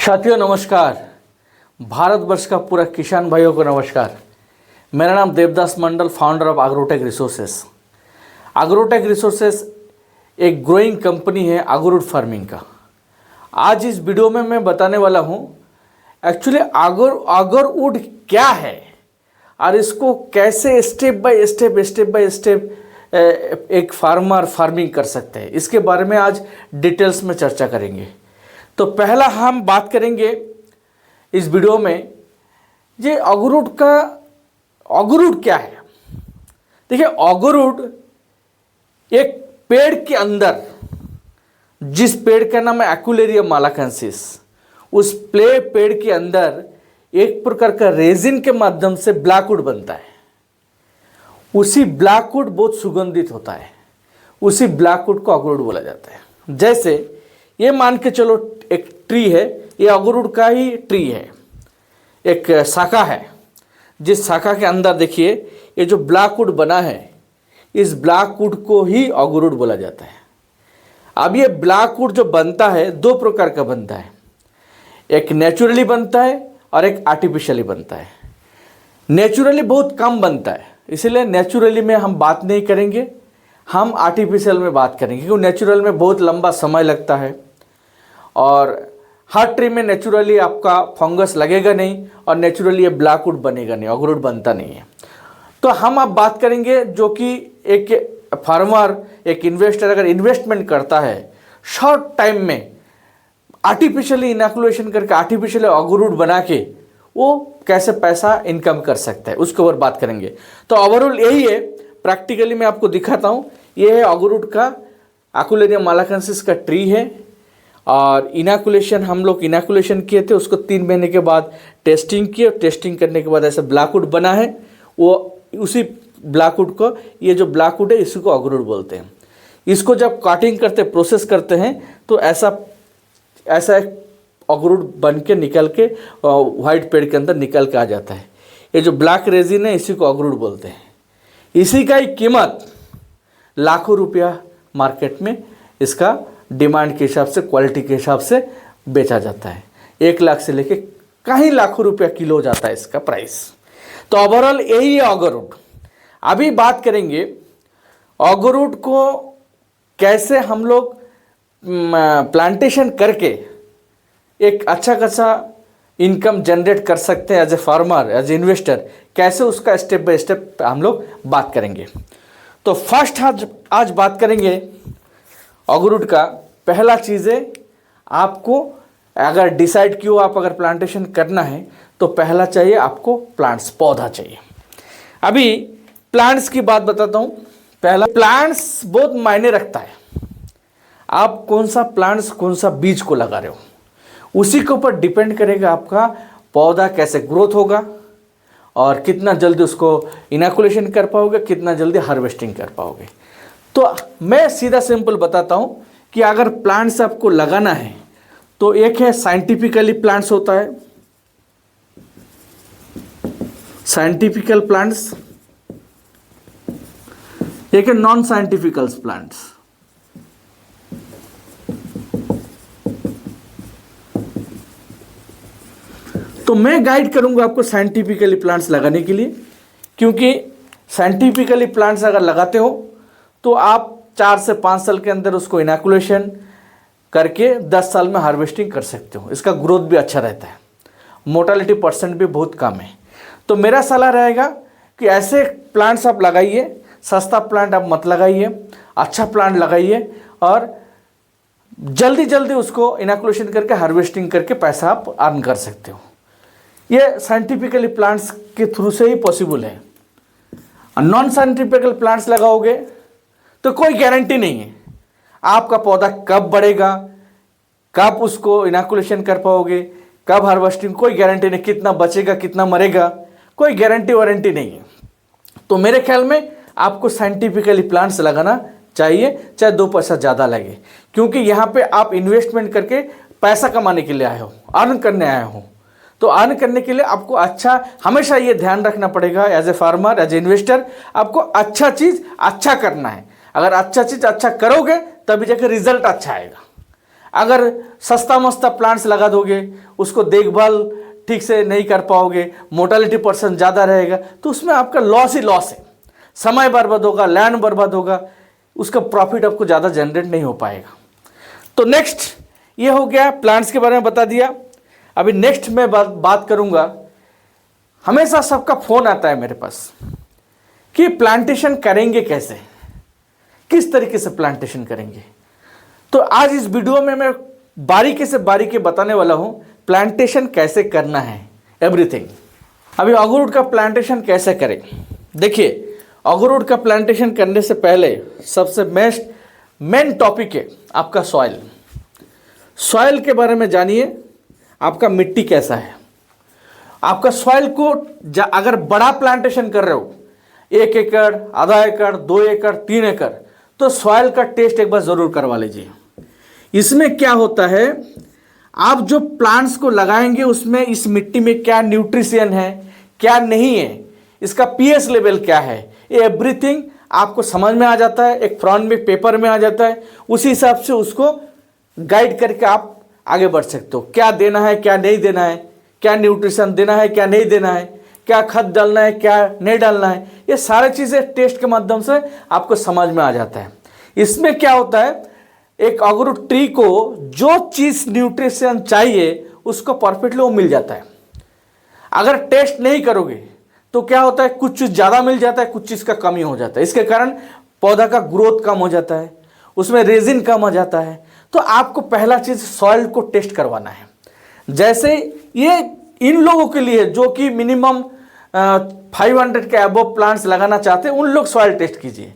साथियों नमस्कार। भारतवर्ष का पूरा किसान भाइयों को नमस्कार। मेरा नाम Devdas Mandal, founder of Agrotech Resources. Agrotech Resources एक ग्रोइंग कंपनी है एग्रोवुड फार्मिंग का। आज इस वीडियो में मैं बताने वाला हूँ एक्चुअली एग्रोवुड क्या है और इसको कैसे स्टेप बाय स्टेप एक फार्मर फार्मिंग कर सकते हैं, इसके बारे में आज डिटेल्स में चर्चा करेंगे। तो पहला हम बात करेंगे इस वीडियो में ये एग्रोवुड क्या है। देखिए, एग्रोवुड एक पेड़ के अंदर, जिस पेड़ का नाम है एकुलेरिया मालाकेंसिस, उस पेड़ के अंदर एक प्रकार का रेजिन के माध्यम से ब्लैकवुड बनता है। उसी ब्लैकवुड बहुत सुगंधित होता है, उसी ब्लैकवुड को एग्रोवुड बोला जाता है। जैसे ये मान के चलो एक ट्री है, ये एग्रोवुड का ही ट्री है, एक शाखा है। जिस शाखा के अंदर देखिए ये जो ब्लैकवुड बना है, इस ब्लैकवुड को ही एग्रोवुड बोला जाता है। अब ये ब्लैकवुड जो बनता है दो प्रकार का बनता है, एक नेचुरली बनता है और एक आर्टिफिशियली बनता है। नेचुरली बहुत कम बनता है, इसलिए नेचुरली में हम बात नहीं करेंगे, हम आर्टिफिशियल में बात करेंगे, क्योंकि नेचुरल में बहुत लंबा समय लगता है और हर ट्री में नेचुरली आपका फंगस लगेगा नहीं और नेचुरली ये ब्लैकवुड बनेगा नहीं, एग्रोवुड बनता नहीं है। तो हम अब बात करेंगे जो कि एक फार्मर, एक इन्वेस्टर अगर इन्वेस्टमेंट करता है शॉर्ट टाइम में आर्टिफिशियली इनोकुलेशन करके आर्टिफिशियली एग्रोवुड बना के वो कैसे पैसा इनकम कर सकता है, उसके ऊपर बात करेंगे। तो ओवरऑल यही है, प्रैक्टिकली मैं आपको दिखाता हूँ। ये है एग्रोवुड का एकुलेरिया मालाकेंसिस का ट्री है और इनोकुलेशन हम लोग इनोकुलेशन किए थे, उसको 3 महीने के बाद टेस्टिंग किए। टेस्टिंग करने के बाद ऐसा ब्लैकवुड बना है। वो उसी ब्लैकवुड को, ये जो ब्लैकवुड है इसी को एग्रोवुड बोलते हैं। इसको जब काटिंग करते प्रोसेस करते हैं तो ऐसा एक एग्रोवुड बन के निकल के वाइट पेड़ के अंदर निकल के आ जाता है। ये जो ब्लैक रेजिन है इसी को एग्रोवुड बोलते हैं। इसी का ही कीमत लाखों रुपया मार्केट में इसका डिमांड के हिसाब से, क्वालिटी के हिसाब से बेचा जाता है। 1 लाख से लेके कहीं लाखों रुपया किलो हो जाता है इसका प्राइस। तो ओवरऑल यही है एग्रोवुड। अभी बात करेंगे एग्रोवुड को कैसे हम लोग प्लांटेशन करके एक अच्छा खासा इनकम जनरेट कर सकते हैं as a farmer, as a investor, कैसे उसका स्टेप बाय स्टेप हम लोग बात करेंगे। तो फर्स्ट आज बात करेंगे एग्रोवुड का। पहला चीज़ है, आपको अगर डिसाइड किया आप अगर प्लांटेशन करना है तो पहला चाहिए आपको प्लांट्स, पौधा चाहिए। अभी प्लांट्स की बात बताता हूँ। पहला, प्लांट्स बहुत मायने रखता है। आप कौन सा प्लांट्स, कौन सा बीज को लगा रहे हो, उसी के ऊपर डिपेंड करेगा आपका पौधा कैसे ग्रोथ होगा और कितना जल्दी उसको इनोकुलेशन कर पाओगे, कितना जल्दी हार्वेस्टिंग कर पाओगे। तो मैं सीधा सिंपल बताता हूँ कि अगर प्लांट्स आपको लगाना है तो एक है साइंटिफिकली प्लांट्स होता है, साइंटिफिकल प्लांट्स, एक है नॉन साइंटिफिकल प्लांट्स। तो मैं गाइड करूंगा आपको साइंटिफिकली प्लांट्स लगाने के लिए, क्योंकि साइंटिफिकली प्लांट्स अगर लगाते हो तो आप 4 से 5 साल के अंदर उसको इनोकुलेशन करके 10 साल में हार्वेस्टिंग कर सकते हो। इसका ग्रोथ भी अच्छा रहता है, मोर्टालिटी % भी बहुत कम है। तो मेरा सलाह रहेगा कि ऐसे प्लांट्स आप लगाइए, सस्ता प्लांट आप मत लगाइए, अच्छा प्लांट लगाइए और जल्दी उसको इनोकुलेशन करके हार्वेस्टिंग करके पैसा आप अर्न कर सकते हो। ये साइंटिफिकली प्लांट्स के थ्रू से ही पॉसिबल है। नॉन साइंटिफिकल प्लांट्स लगाओगे तो कोई गारंटी नहीं है आपका पौधा कब बढ़ेगा, कब उसको इनोकुलेशन कर पाओगे, कब हार्वेस्टिंग, कोई गारंटी नहीं। कितना बचेगा, कितना मरेगा, कोई गारंटी वारंटी नहीं है। तो मेरे ख्याल में आपको साइंटिफिकली प्लांट्स लगाना चाहिए, चाहे 2 पैसा ज़्यादा लगे, क्योंकि यहाँ पे आप इन्वेस्टमेंट करके पैसा कमाने के लिए आए हो, अर्न करने आए हो। तो अर्न करने के लिए आपको अच्छा, हमेशा ये ध्यान रखना पड़ेगा as a farmer, as a investor, आपको अच्छा चीज़ अच्छा करना है। अगर अच्छा चीज़ अच्छा करोगे तभी जाकर रिजल्ट अच्छा आएगा। अगर सस्ता मस्ता प्लांट्स लगा दोगे, उसको देखभाल ठीक से नहीं कर पाओगे, मोर्टेलिटी % ज़्यादा रहेगा, तो उसमें आपका लॉस ही लॉस है। समय बर्बाद होगा, लैंड बर्बाद होगा, उसका प्रॉफिट आपको ज़्यादा जनरेट नहीं हो पाएगा। तो नेक्स्ट ये हो गया, प्लांट्स के बारे में बता दिया। अभी नेक्स्ट मैं बात करूँगा, हमेशा सबका फ़ोन आता है मेरे पास कि प्लांटेशन करेंगे कैसे, किस तरीके से प्लांटेशन करेंगे। तो आज इस वीडियो में मैं बारीकी से बारीकी बताने वाला हूँ प्लांटेशन कैसे करना है, एवरीथिंग। अभी अखरोट का प्लांटेशन कैसे करें। देखिए, अखरोट का प्लांटेशन करने से पहले सबसे मेन टॉपिक है आपका सॉइल। सॉइल के बारे में जानिए, आपका मिट्टी कैसा है। आपका सॉइल को अगर बड़ा प्लांटेशन कर रहे हो, 1 एकड़, आधा एकड़, 2 एकड़, 3 एकड़, तो सॉइल का टेस्ट एक बार ज़रूर करवा लीजिए। इसमें क्या होता है, आप जो प्लांट्स को लगाएंगे उसमें इस मिट्टी में क्या न्यूट्रिशन है, क्या नहीं है, इसका पीएच लेवल क्या है, ये एवरीथिंग आपको समझ में आ जाता है, एक फ्रंट में पेपर में आ जाता है। उसी हिसाब से उसको गाइड करके आप आगे बढ़ सकते हो। क्या देना है, क्या नहीं देना है, क्या न्यूट्रिशन देना है, क्या नहीं देना है, क्या खाद डालना है, क्या नहीं डालना है, ये सारी चीज़ें टेस्ट के माध्यम से आपको समझ में आ जाता है। इसमें क्या होता है, एक अखरोट ट्री को जो चीज़ न्यूट्रिशन चाहिए उसको परफेक्टली वो मिल जाता है। अगर टेस्ट नहीं करोगे तो क्या होता है, कुछ चीज़ ज़्यादा मिल जाता है, कुछ चीज़ का कमी हो जाता है। इसके कारण पौधा का ग्रोथ कम हो जाता है, उसमें रेजिन कम हो जाता है। तो आपको पहला चीज़ सॉइल को टेस्ट करवाना है। जैसे ये इन लोगों के लिए जो कि मिनिमम 500 के अबव प्लांट्स लगाना चाहते हैं, उन लोग सॉइल टेस्ट कीजिए।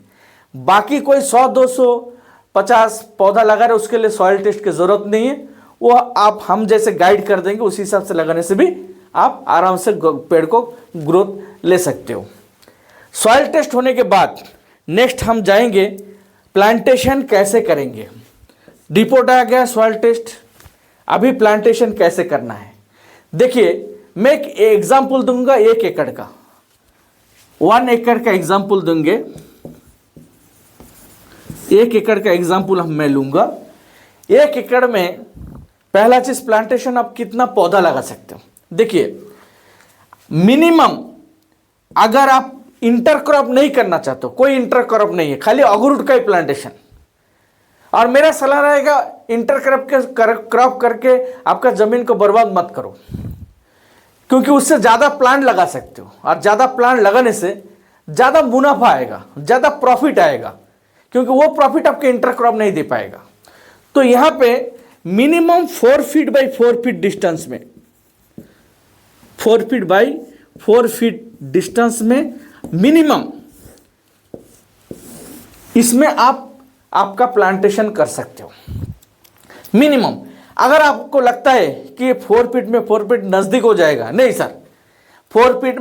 बाकी कोई 100, 250 पौधा लगा रहे, उसके लिए सॉइल टेस्ट की ज़रूरत नहीं है। वो आप हम जैसे गाइड कर देंगे, उसी हिसाब से लगाने से भी आप आराम से पेड़ को ग्रोथ ले सकते हो। सॉइल टेस्ट होने के बाद नेक्स्ट हम जाएंगे प्लांटेशन कैसे करेंगे। रिपोर्ट आ गया सॉइल टेस्ट, अभी प्लांटेशन कैसे करना है। देखिए, मैं एक एग्जाम्पल दूंगा 1 एकड़ का, 1 एकड़ का एग्जाम्पल दूंगे। 1 एकड़ का एग्जाम्पल मैं लूंगा। 1 एकड़ में पहला चीज प्लांटेशन, आप कितना पौधा लगा सकते हो। देखिए, मिनिमम अगर आप इंटरक्रॉप नहीं करना चाहते हो, कोई इंटरक्रॉप नहीं है, खाली अखरोट का ही प्लांटेशन, और मेरा सलाह रहेगा इंटरक्रॉप करके आपका जमीन को बर्बाद मत करो, क्योंकि उससे ज़्यादा प्लांट लगा सकते हो, और ज़्यादा प्लांट लगाने से ज़्यादा मुनाफा आएगा, ज़्यादा प्रॉफिट आएगा, क्योंकि वो प्रॉफिट आपके इंटरक्रॉप नहीं दे पाएगा। तो यहाँ पे minimum 4 feet by 4 feet distance में, 4 फीट बाई 4 फीट डिस्टेंस में मिनिमम इसमें आपका प्लांटेशन कर सकते हो। मिनिमम अगर आपको लगता है कि 4 फीट में 4 फीट नज़दीक हो जाएगा, नहीं सर, 4 फीट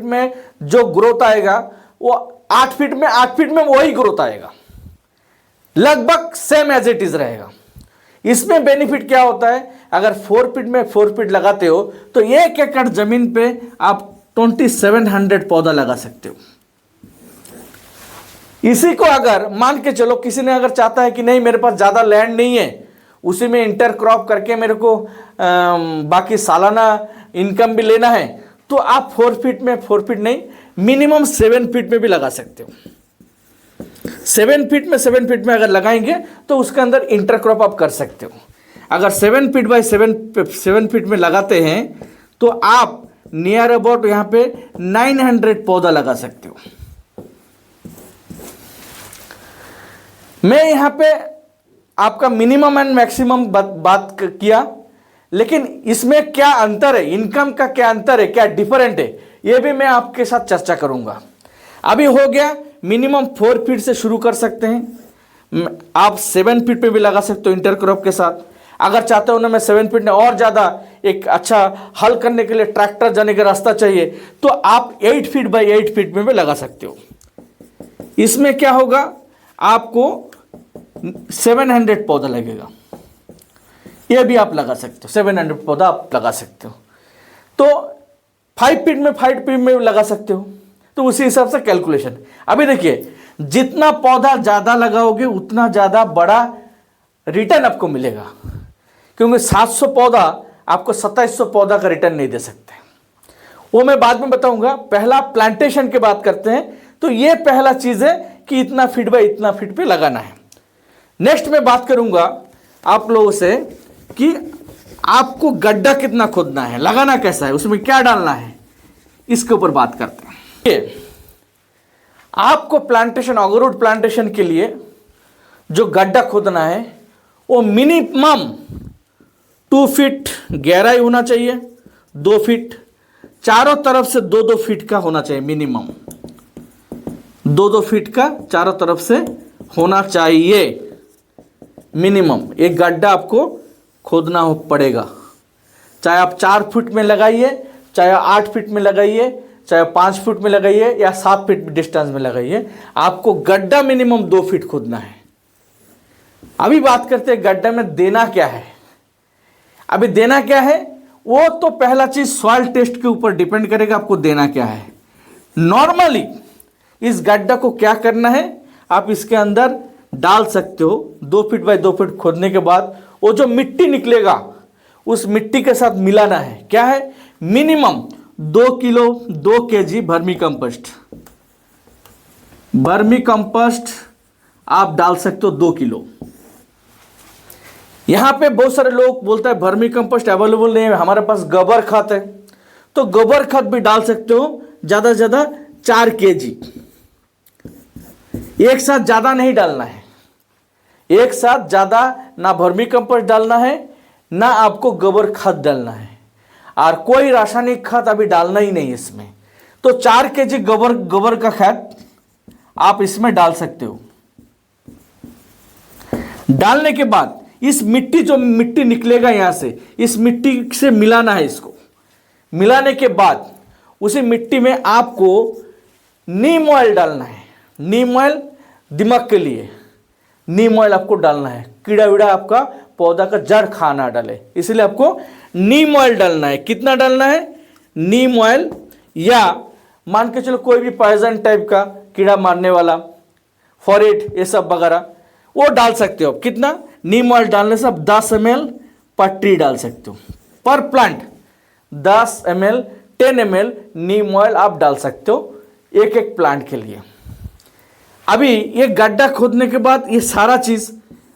में जो ग्रोथ आएगा वो 8 फीट में वही ग्रोथ आएगा, लगभग सेम एज इट इज रहेगा। इसमें बेनिफिट क्या होता है, अगर 4 फीट में 4 फीट लगाते हो तो 1 एकड़ जमीन पे आप 2700 पौधा लगा सकते हो। इसी को अगर मान के चलो, किसी ने अगर चाहता है कि नहीं मेरे पास ज़्यादा लैंड नहीं है, उसी में इंटरक्रॉप करके मेरे को बाकी सालाना इनकम भी लेना है, तो आप 4 फीट में 4 फीट नहीं, मिनिमम 7 फीट में भी लगा सकते हो। 7 फीट में अगर लगाएंगे तो उसके अंदर इंटरक्रॉप आप कर सकते हो। अगर 7 फीट बाई 7 फीट में लगाते हैं तो आप नियर अबाउट यहाँ पे 900 पौधा लगा सकते हो। मैं यहाँ पे आपका मिनिमम एंड मैक्सिमम बात किया, लेकिन इसमें क्या अंतर है, इनकम का क्या अंतर है, क्या डिफरेंट है, ये भी मैं आपके साथ चर्चा करूंगा। अभी हो गया, मिनिमम 4 फीट से शुरू कर सकते हैं, आप 7 फीट पे भी लगा सकते हो इंटरक्रॉप के साथ। अगर चाहते हो ना मैं 7 फीट में और ज़्यादा एक अच्छा हल करने के लिए ट्रैक्टर जाने का रास्ता चाहिए, तो आप 8 फीट बाई 8 फीट में भी लगा सकते हो। इसमें क्या होगा, आपको 700 पौधा लगेगा, ये भी आप लगा सकते हो, 700 पौधा आप लगा सकते हो। तो 5 फीट में 5 फीट में लगा सकते हो, तो उसी हिसाब से कैलकुलेशन। अभी देखिए, जितना पौधा ज़्यादा लगाओगे उतना ज़्यादा बड़ा रिटर्न आपको मिलेगा, क्योंकि 700 पौधा आपको 2700 पौधा का रिटर्न नहीं दे सकते। वो मैं बाद में बताऊंगा। पहला प्लांटेशन की बात करते हैं, तो ये पहला चीज है कि इतना फीट बाय इतना फीट पे लगाना है। नेक्स्ट मैं बात करूंगा आप लोगों से कि आपको गड्ढा कितना खोदना है, लगाना कैसा है, उसमें क्या डालना है, इसके ऊपर बात करते हैं। आपको प्लांटेशन, अगरूट प्लांटेशन के लिए जो गड्ढा खोदना है वो मिनिमम 2 फीट गहराई होना चाहिए, 2 फीट, चारों तरफ से 2-2 फीट का होना चाहिए, मिनिमम 2-2 फीट का चारों तरफ से होना चाहिए मिनिमम। एक गड्ढा आपको खोदना पड़ेगा, चाहे आप 4 फीट में लगाइए, चाहे 8 फीट में लगाइए, चाहे 5 फीट में लगाइए या 7 फीट डिस्टेंस में लगाइए, आपको गड्ढा मिनिमम 2 फीट खोदना है। अभी बात करते हैं गड्ढा में देना क्या है। अभी देना क्या है वो तो पहला चीज सॉइल टेस्ट के ऊपर डिपेंड करेगा, आपको देना क्या है। नॉर्मली इस गड्ढा को क्या करना है, आप इसके अंदर डाल सकते हो 2 फीट बाय 2 फीट खोदने के बाद वो जो मिट्टी निकलेगा उस मिट्टी के साथ मिलाना है। क्या है, minimum 2 kilo 2 KG vermi compost. Vermi compost आप डाल सकते हो 2 किलो। यहां पे बहुत सारे लोग बोलते हैं वर्मी कंपोस्ट अवेलेबल नहीं है, हमारे पास गोबर खाद है, तो गोबर खाद भी डाल सकते हो, ज्यादा से ज्यादा 4 केजी। एक साथ ज्यादा नहीं डालना है, एक साथ ज्यादा ना वर्मी कंपोस्ट डालना है ना आपको गोबर खाद डालना है, और कोई रासायनिक खाद अभी डालना ही नहीं इसमें। तो 4 केजी गोबर का खाद आप इसमें डाल सकते हो। डालने के बाद इस मिट्टी, जो मिट्टी निकलेगा यहां से, इस मिट्टी से मिलाना है इसको। मिलाने के बाद उसी मिट्टी में आपको नीम ऑयल डालना है। नीम ऑयल दिमाग के लिए, नीम ऑयल आपको डालना है, कीड़ा वीड़ा आपका पौधा का जड़ खा ना डाले, इसलिए आपको नीम ऑयल डालना है। कितना डालना है, नीम ऑयल, या मान के चलो कोई भी पॉइजन टाइप का कीड़ा मारने वाला, फॉरेट, ये सब वगैरह वो डाल सकते हो। कितना, नीम ऑयल डालने से आप 10 ml पर ट्री डाल सकते हो, पर प्लांट 10 ml 10 ml नीम ऑयल आप डाल सकते हो एक एक प्लांट के लिए। अभी ये गड्ढा खोदने के बाद ये सारा चीज,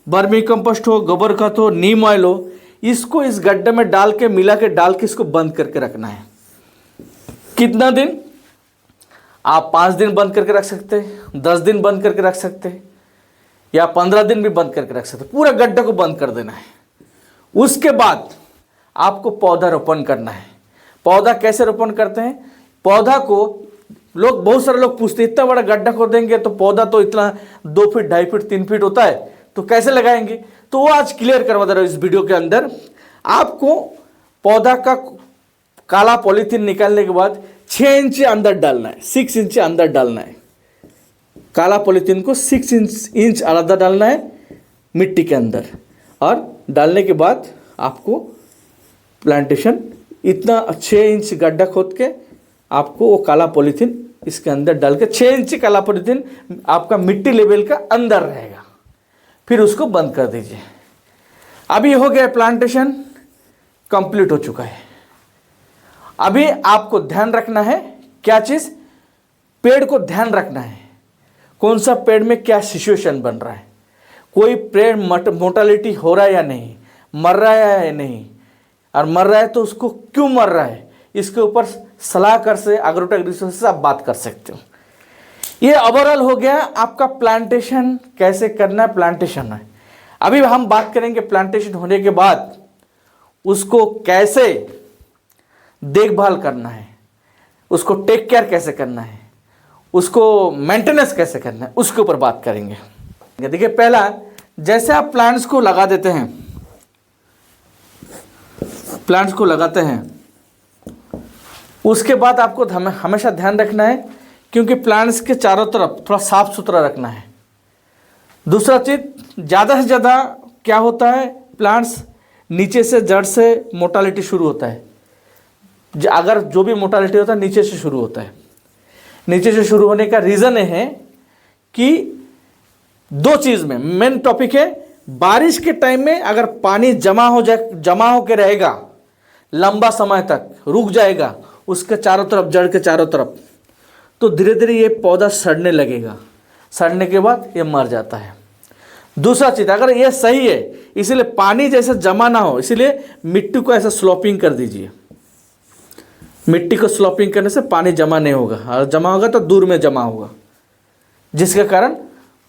वर्मी कंपोस्ट हो, गोबर खाद हो, नीम ऑयल हो, इसको इस गड्ढे में डाल के मिला के डाल के इसको बंद करके रखना है। कितना दिन, आप 5 दिन बंद करके रख सकते हैं, 10 दिन बंद करके रख सकते हैं, या 15 दिन भी बंद करके रख सकते हैं। पूरा गड्ढा को बंद कर देना है। उसके बाद आपको पौधा रोपण करना है। पौधा कैसे रोपण करते हैं, पौधा को लोग, बहुत सारे लोग पूछते हैं इतना बड़ा गड्ढा खोदेंगे तो पौधा तो इतना 2 फीट 2.5 फीट 3 फीट होता है, तो कैसे लगाएंगे, तो वो आज क्लियर करवा दे रहा हूं इस वीडियो के अंदर। आपको पौधा का काला पॉलीथीन निकालने के बाद 6 इंच अंदर डालना है, 6 इंच अंदर डालना है। काला पॉलीथीन को 6 इंच अलग डालना है मिट्टी के अंदर, और डालने के बाद आपको प्लांटेशन इतना 6 इंच गड्ढा खोद के आपको वो काला पॉलीथीन इसके अंदर डाल के, 6 इंच काला पॉलीथीन आपका मिट्टी लेवल का अंदर रहेगा, फिर उसको बंद कर दीजिए। अभी हो गया प्लांटेशन कंप्लीट हो चुका है। अभी आपको ध्यान रखना है क्या चीज, पेड़ को ध्यान रखना है कौन सा पेड़ में क्या सिचुएशन बन रहा है, कोई पेड़ मोर्टालिटी हो रहा है या नहीं, मर रहा है या नहीं, और मर रहा है तो उसको क्यों मर रहा है, इसके ऊपर सलाहकार से, एग्रोटेक रिसोर्स से आप बात कर सकते हो। ये ओवरऑल हो गया आपका प्लांटेशन कैसे करना है, प्लांटेशन है। अभी हम बात करेंगे प्लांटेशन होने के बाद उसको कैसे देखभाल करना है, उसको टेक केयर कैसे करना है, उसको मेंटेनेंस कैसे करना है, उसके ऊपर बात करेंगे। देखिए, पहला, जैसे आप प्लांट्स को लगा देते हैं, प्लांट्स को लगाते हैं, उसके बाद आपको हमेशा ध्यान रखना है, क्योंकि प्लांट्स के चारों तरफ थोड़ा साफ सुथरा रखना है। दूसरा चीज, ज़्यादा से ज़्यादा क्या होता है, प्लांट्स नीचे से, जड़ से मोर्टालिटी शुरू होता है। अगर जो भी मोर्टालिटी होता है नीचे से शुरू होता है। नीचे से शुरू होने का रीज़न है कि 2 चीज़ में मेन टॉपिक है, बारिश के टाइम में अगर पानी जमा होकर रहेगा लंबा समय तक, रुक जाएगा उसके चारों तरफ, जड़ के चारों तरफ, तो धीरे धीरे ये पौधा सड़ने लगेगा। सड़ने के बाद ये मर जाता है। दूसरा चीज़, अगर ये सही है, इसीलिए पानी जैसे जमा ना हो, इसीलिए मिट्टी को ऐसा स्लोपिंग कर दीजिए। मिट्टी को स्लोपिंग करने से पानी जमा नहीं होगा, और जमा होगा तो दूर में जमा होगा, जिसके कारण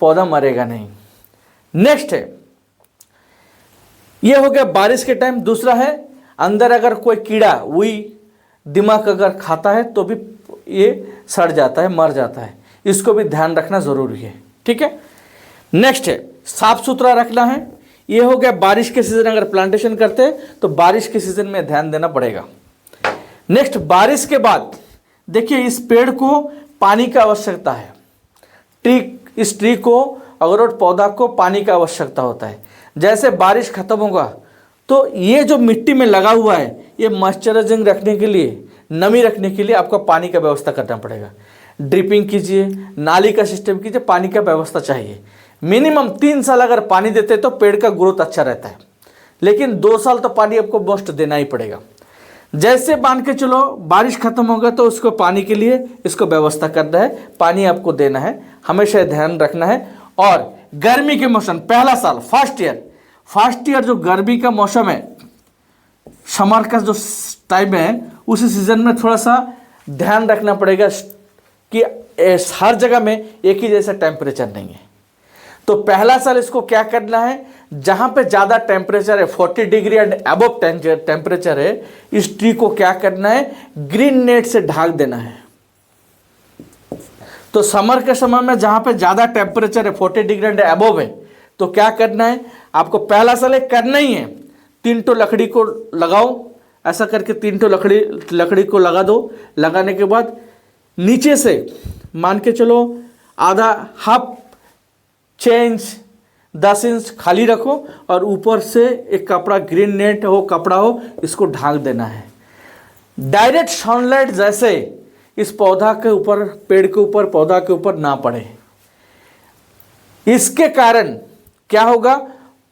पौधा मरेगा नहीं। नेक्स्ट है, ये हो गया बारिश के टाइम। दूसरा है, अंदर अगर कोई कीड़ा हुई दिमाग अगर खाता है तो भी ये सड़ जाता है, मर जाता है। इसको भी ध्यान रखना ज़रूरी है, ठीक है। नेक्स्ट है, साफ सुथरा रखना है। ये हो गया बारिश के सीज़न, अगर प्लांटेशन करते हैं तो बारिश के सीज़न में ध्यान देना पड़ेगा। नेक्स्ट, बारिश के बाद देखिए इस पेड़ को पानी की आवश्यकता है। इस ट्री को, अखरोट पौधा को पानी की आवश्यकता होता है। जैसे बारिश खत्म होगा तो ये जो मिट्टी में लगा हुआ है, ये मॉइस्चराइजिंग रखने के लिए, नमी रखने के लिए आपको पानी का व्यवस्था करना पड़ेगा। ड्रिपिंग कीजिए, नाली का सिस्टम कीजिए, पानी का व्यवस्था चाहिए। मिनिमम 3 साल अगर पानी देते तो पेड़ का ग्रोथ अच्छा रहता है, लेकिन 2 साल तो पानी आपको मोस्ट देना ही पड़ेगा। जैसे मान के चलो बारिश खत्म होगा तो उसको पानी के लिए इसको व्यवस्था करना है, पानी आपको देना है, हमेशा ध्यान रखना है। और गर्मी के मौसम, पहला साल, फर्स्ट ईयर जो गर्मी का मौसम है, समर का जो टाइम है, उसी सीजन में थोड़ा सा ध्यान रखना पड़ेगा कि हर जगह में एक ही जैसा टेम्परेचर नहीं है। तो पहला साल इसको क्या करना है, जहाँ पे ज़्यादा टेम्परेचर है, 40 डिग्री एंड अबव टेम्परेचर है, इस ट्री को क्या करना है, ग्रीन नेट से ढक देना है। तो समर के समय में जहाँ पे ज़्यादा टेम्परेचर है, 40 डिग्री एंड अबव है, तो क्या करना है आपको, पहला साल एक करना ही है, 3 ठो लकड़ी को लगाओ, ऐसा करके 3 ठो लकड़ी को लगा दो। लगाने के बाद नीचे से मान के चलो आधा, हाफ 6 इंच 10 इंच खाली रखो, और ऊपर से एक कपड़ा, ग्रीन नेट हो, कपड़ा हो, इसको ढक देना है। डायरेक्ट सनलाइट जैसे इस पौधा के ऊपर, पेड़ के ऊपर, पौधा के ऊपर ना पड़े। इसके कारण क्या होगा,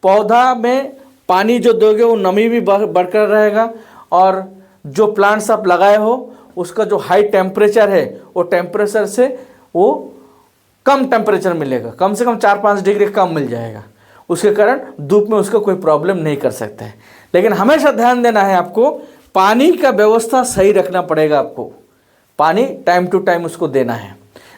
पौधा में पानी जो दोगे वो नमी भी बरकरार रहेगा, और जो प्लांट्स आप लगाए हो उसका जो हाई टेम्परेचर है, वो टेम्परेचर से वो कम टेम्परेचर मिलेगा, कम से कम 4-5 डिग्री कम मिल जाएगा। उसके कारण धूप में उसको कोई प्रॉब्लम नहीं कर सकता है। लेकिन हमेशा ध्यान देना है आपको, पानी का व्यवस्था सही रखना पड़ेगा आपको। पानी टाइम टू टाइम उसको देना है,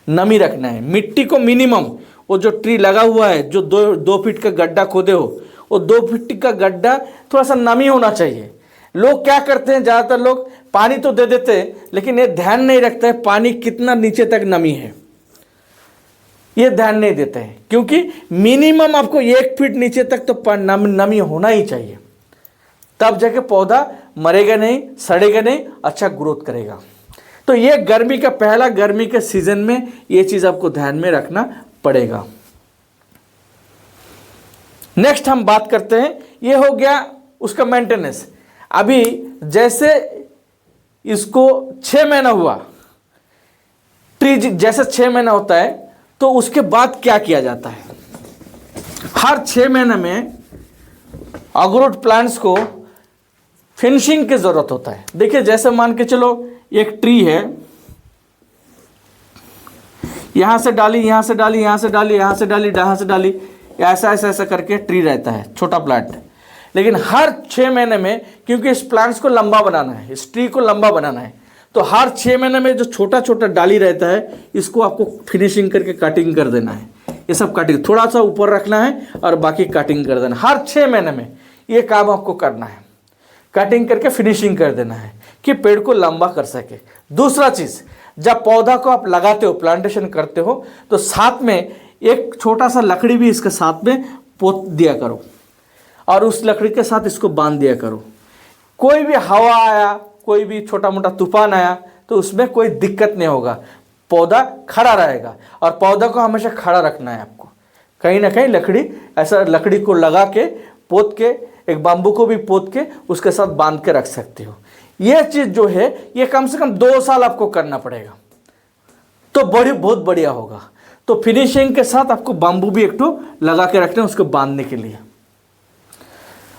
नमी रखना है। मिट्टी को मिनिमम, वो जो ट्री लगा हुआ है, जो 2 फीट का गड्ढा खोदे हो, वो 2 फीट का गड्ढा थोड़ा सा नमी होना चाहिए। लोग क्या करते हैं, ज़्यादातर लोग पानी तो दे देते हैं, लेकिन ये ध्यान नहीं रखते हैं पानी कितना नीचे तक नमी है, ये ध्यान नहीं देते हैं। क्योंकि मिनिमम आपको 1 फीट नीचे तक तो नमी होना ही चाहिए, तब जाके पौधा मरेगा नहीं, सड़ेगा नहीं, अच्छा ग्रोथ करेगा। तो ये गर्मी के सीजन में ये चीज़ आपको ध्यान में रखना पड़ेगा। नेक्स्ट हम बात करते हैं, ये हो गया उसका मेंटेनेंस। अभी जैसे इसको 6 महीना हुआ, ट्री जैसे 6 महीना होता है, तो उसके बाद क्या किया जाता है, हर 6 महीने में अखरोट प्लांट्स को फिनिशिंग की जरूरत होता है। देखिए जैसे मान के चलो एक ट्री है, यहां से डाली, यहां से डाली, यहां से डाली, यहां से डाली, यहां से डाली, ऐसा ऐसा ऐसा करके ट्री रहता है, छोटा प्लांट। लेकिन हर 6 महीने में, क्योंकि इस प्लांट्स को लंबा बनाना है, इस ट्री को लंबा बनाना है, तो हर 6 महीने में जो छोटा छोटा डाली रहता है, इसको आपको फिनिशिंग करके कटिंग कर देना है। ये सब कटिंग, थोड़ा सा ऊपर रखना है और बाकी कटिंग कर देना। हर 6 महीने में ये काम आपको करना है, कटिंग करके फिनिशिंग कर देना है कि पेड़ को लंबा कर सके। दूसरा चीज़, जब पौधा को आप लगाते हो, प्लांटेशन करते हो, तो साथ में एक छोटा सा लकड़ी भी इसके साथ में पोत दिया करो, और उस लकड़ी के साथ इसको बांध दिया करो। कोई भी हवा आया, कोई भी छोटा मोटा तूफान आया, तो उसमें कोई दिक्कत नहीं होगा, पौधा खड़ा रहेगा। और पौधा को हमेशा खड़ा रखना है आपको, कहीं ना कहीं लकड़ी, ऐसा लकड़ी को लगा के, पोत के, एक बाम्बू को भी पोत के उसके साथ बांध के रख सकते हो। ये चीज़ जो है, ये कम से कम 2 साल आपको करना पड़ेगा, तो बहुत बढ़िया होगा। तो फिनिशिंग के साथ आपको बाम्बू भी एक तो लगा के रखना है उसको बांधने के लिए।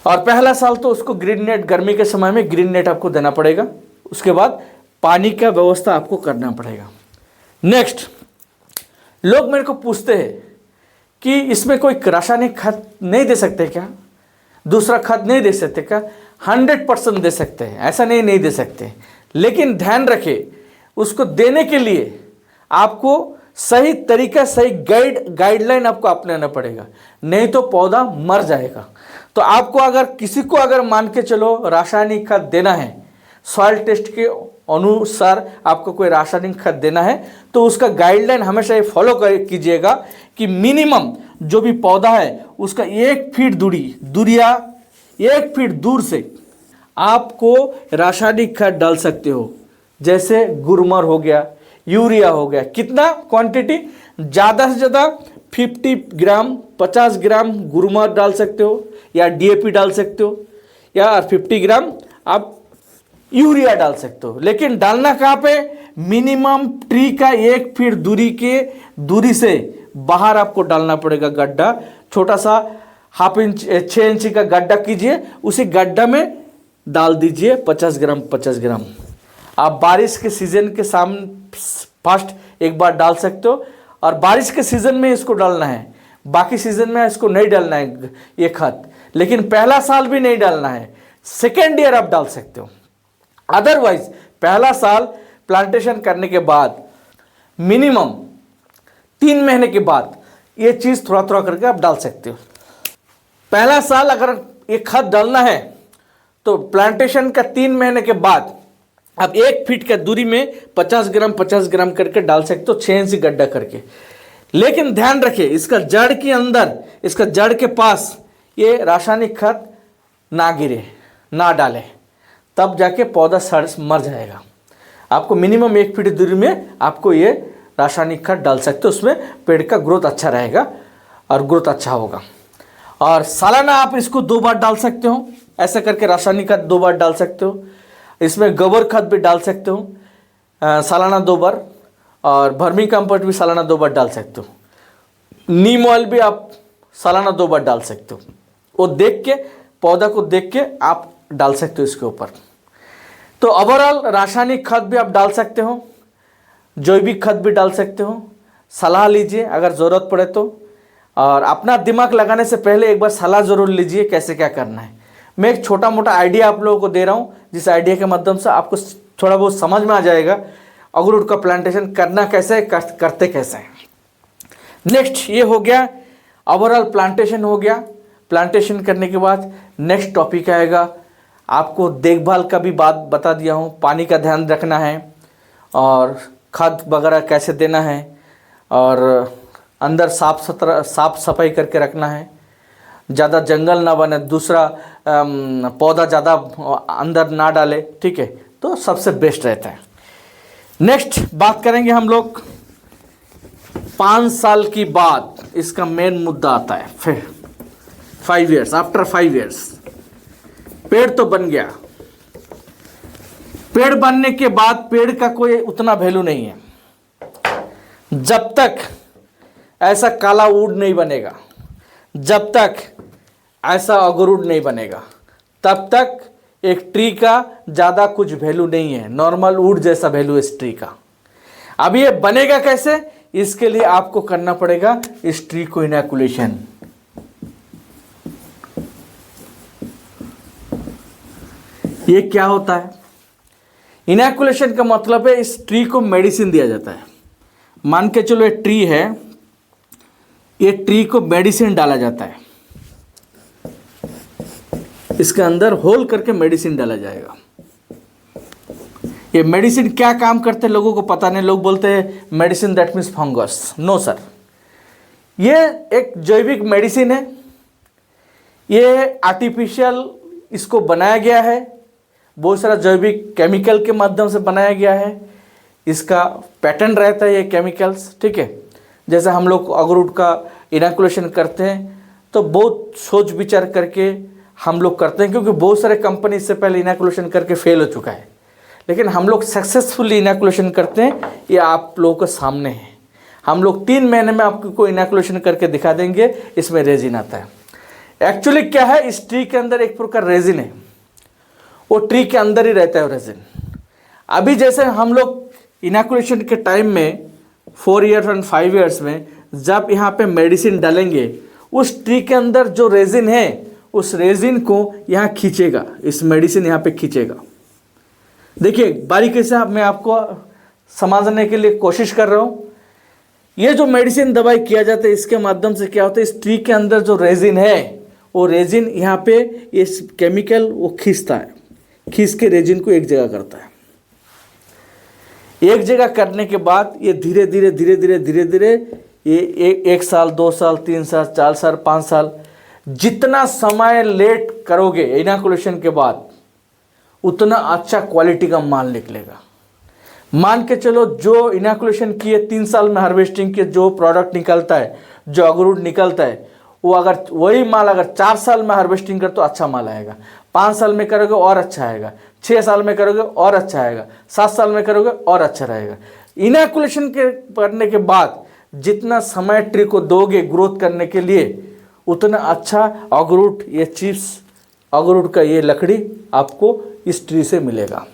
और पहला साल तो उसको ग्रीन नेट, गर्मी के समय में ग्रीन नेट आपको देना पड़ेगा। उसके बाद पानी का व्यवस्था आपको करना पड़ेगा। नेक्स्ट, लोग मेरे को पूछते हैं कि इसमें कोई रासायनिक खाद नहीं दे सकते क्या, दूसरा खाद नहीं दे सकते क्या? 100% दे सकते हैं, ऐसा नहीं दे सकते, लेकिन ध्यान रखें उसको देने के लिए आपको सही तरीका, सही गाइडलाइन आपको अपनाना पड़ेगा, नहीं तो पौधा मर जाएगा। तो आपको अगर किसी को अगर मान के चलो रासायनिक खाद देना है, सॉइल टेस्ट के अनुसार आपको कोई रासायनिक खाद देना है, तो उसका गाइडलाइन हमेशा ये फॉलो कीजिएगा कि मिनिमम जो भी पौधा है उसका 1 फीट दूरिया 1 फीट दूर से आपको रासायनिक खाद डाल सकते हो। जैसे गुरमर हो गया, यूरिया हो गया, कितना क्वांटिटी, ज़्यादा से ज़्यादा 50 ग्राम 50 ग्राम गुरमर डाल सकते हो, या डीएपी डाल सकते हो, या 50 ग्राम आप यूरिया डाल सकते हो। लेकिन डालना कहाँ पे? मिनिमम ट्री का 1 फीट दूरी से बाहर आपको डालना पड़ेगा। गड्ढा छोटा सा 1/2 इंच 6 इंच का गड्ढा कीजिए, उसी गड्ढा में डाल दीजिए 50 ग्राम 50 ग्राम। आप बारिश के सीजन के फर्स्ट एक बार डाल सकते हो, और बारिश के सीजन में इसको डालना है, बाकी सीजन में इसको नहीं डालना है ये खाद। लेकिन पहला साल भी नहीं डालना है, सेकेंड ईयर आप डाल सकते हो। अदरवाइज पहला साल प्लांटेशन करने के बाद मिनिमम 3 महीने के बाद ये चीज़ थोड़ा थोड़ा करके आप डाल सकते हो। पहला साल अगर ये खाद डालना है तो प्लांटेशन का 3 महीने के बाद आप 1 फीट का दूरी में 50 ग्राम करके डाल सकते हो, 6 इंच गड्ढा करके। लेकिन ध्यान रखिए इसका जड़ के अंदर, इसका जड़ के पास ये रासायनिक खाद ना गिरे, ना डाले, तब जाके पौधा सड़ मर जाएगा। आपको मिनिमम 1 फीट दूरी में आपको ये रासायनिक खाद डाल सकते हो, उसमें पेड़ का ग्रोथ अच्छा रहेगा और ग्रोथ अच्छा होगा। और सालाना आप इसको 2 बार डाल सकते हो, ऐसा करके रासायनिक खाद 2 बार डाल सकते हो। इसमें गोबर खाद भी डाल सकते हो सालाना 2 बार, और वर्मी कंपोस्ट भी सालाना 2 बार डाल सकते हो। नीम ऑयल भी आप सालाना 2 बार डाल सकते हो। वो देख के, पौधा को देख के आप डाल सकते हो इसके ऊपर। तो ओवरऑल रासायनिक खाद भी आप डाल सकते हो, जैविक खाद भी डाल सकते हो। सलाह लीजिए अगर ज़रूरत पड़े तो, और अपना दिमाग लगाने से पहले एक बार सलाह ज़रूर लीजिए कैसे क्या करना है। मैं एक छोटा मोटा आइडिया आप लोगों को दे रहा हूँ, जिस आइडिया के माध्यम से आपको थोड़ा बहुत समझ में आ जाएगा अखरोट का प्लांटेशन करना कैसे है, करते कैसे हैं। नेक्स्ट ये हो गया, ओवरऑल प्लांटेशन हो गया। प्लांटेशन करने के बाद नेक्स्ट टॉपिक आएगा, आपको देखभाल का भी बात बता दिया हूँ। पानी का ध्यान रखना है, और खाद वगैरह कैसे देना है, और अंदर साफ सफाई करके रखना है, ज़्यादा जंगल ना बने, दूसरा पौधा ज़्यादा अंदर ना डाले, ठीक है, तो सबसे बेस्ट रहता है। नेक्स्ट बात करेंगे हम लोग 5 साल की बाद, इसका मेन मुद्दा आता है। फिर 5 ईयर्स, आफ्टर 5 ईयर्स पेड़ तो बन गया। पेड़ बनने के बाद पेड़ का कोई उतना वैल्यू नहीं है जब तक ऐसा काला वुड नहीं बनेगा, जब तक ऐसा अगरूड नहीं बनेगा, तब तक एक ट्री का ज़्यादा कुछ वैल्यू नहीं है। नॉर्मल वुड जैसा वैल्यू इस ट्री का। अब ये बनेगा कैसे? इसके लिए आपको करना पड़ेगा इस ट्री को इनैकुलेशन। ये क्या होता है? इनैकुलेशन का मतलब है इस ट्री को मेडिसिन दिया जाता है। मान के चलो ये ट्री है, ये ट्री को मेडिसिन डाला जाता है, इसके अंदर होल करके मेडिसिन डाला जाएगा। ये मेडिसिन क्या काम करते हैं लोगों को पता नहीं। लोग बोलते हैं medicine that means fungus. No sir, ये एक जैविक मेडिसिन है। ये आर्टिफिशियल इसको बनाया गया है, बहुत सारा जैविक केमिकल के माध्यम से बनाया गया है। इसका पैटर्न रहता है ये केमिकल्स, ठीक है। जैसे हम लोग अखरोट का इनैकुलेशन करते हैं तो बहुत सोच विचार करके हम लोग करते हैं, क्योंकि बहुत सारे कंपनी इससे पहले इनैकुलेशन करके फेल हो चुका है, लेकिन हम लोग सक्सेसफुली इनैकुलेशन करते हैं। ये आप लोगों के सामने है। हम लोग 3 महीने में आपको इनैकुलेशन करके दिखा देंगे, इसमें रेजिन आता है। एक्चुअली क्या है, इस ट्री के अंदर एक प्रकार रेजिन है, वो ट्री के अंदर ही रहता है रेजिन। अभी जैसे हम लोग इनोकुलेशन के टाइम में 4 ईयर्स एंड 5 ईयर्स में जब यहाँ पे मेडिसिन डालेंगे, उस ट्री के अंदर जो रेजिन है उस रेजिन को यहाँ खींचेगा, इस मेडिसिन यहाँ पे खींचेगा। देखिए बारीकी से मैं आपको समझने के लिए कोशिश कर रहा हूँ। ये जो मेडिसिन दवाई किया जाता है इसके माध्यम से क्या होता है, इस ट्री के अंदर जो रेजिन है वो रेजिन यहाँ पे इस केमिकल वो खींचता है, खींच के रेजिन को एक जगह करता है। एक जगह करने के बाद ये धीरे धीरे धीरे धीरे धीरे धीरे ये 1 साल 2 साल 3 साल 4 साल 5 साल जितना समय लेट करोगे इनोकुलेशन के बाद उतना अच्छा क्वालिटी का माल निकलेगा। मान के चलो जो इनोकुलेशन किए 3 साल में हार्वेस्टिंग के जो प्रोडक्ट निकलता है, जो अगरूट निकलता है, वो अगर वही माल अगर 4 साल में हार्वेस्टिंग कर तो अच्छा माल आएगा, 5 साल में करोगे और अच्छा आएगा, 6 साल में करोगे और अच्छा आएगा, 7 साल में करोगे और अच्छा रहेगा। इनोकुलेशन के करने के बाद जितना समय ट्री को दोगे ग्रोथ करने के लिए उतना अच्छा अगरूट, ये चिप्स अगरूट का ये लकड़ी आपको इस ट्री से मिलेगा।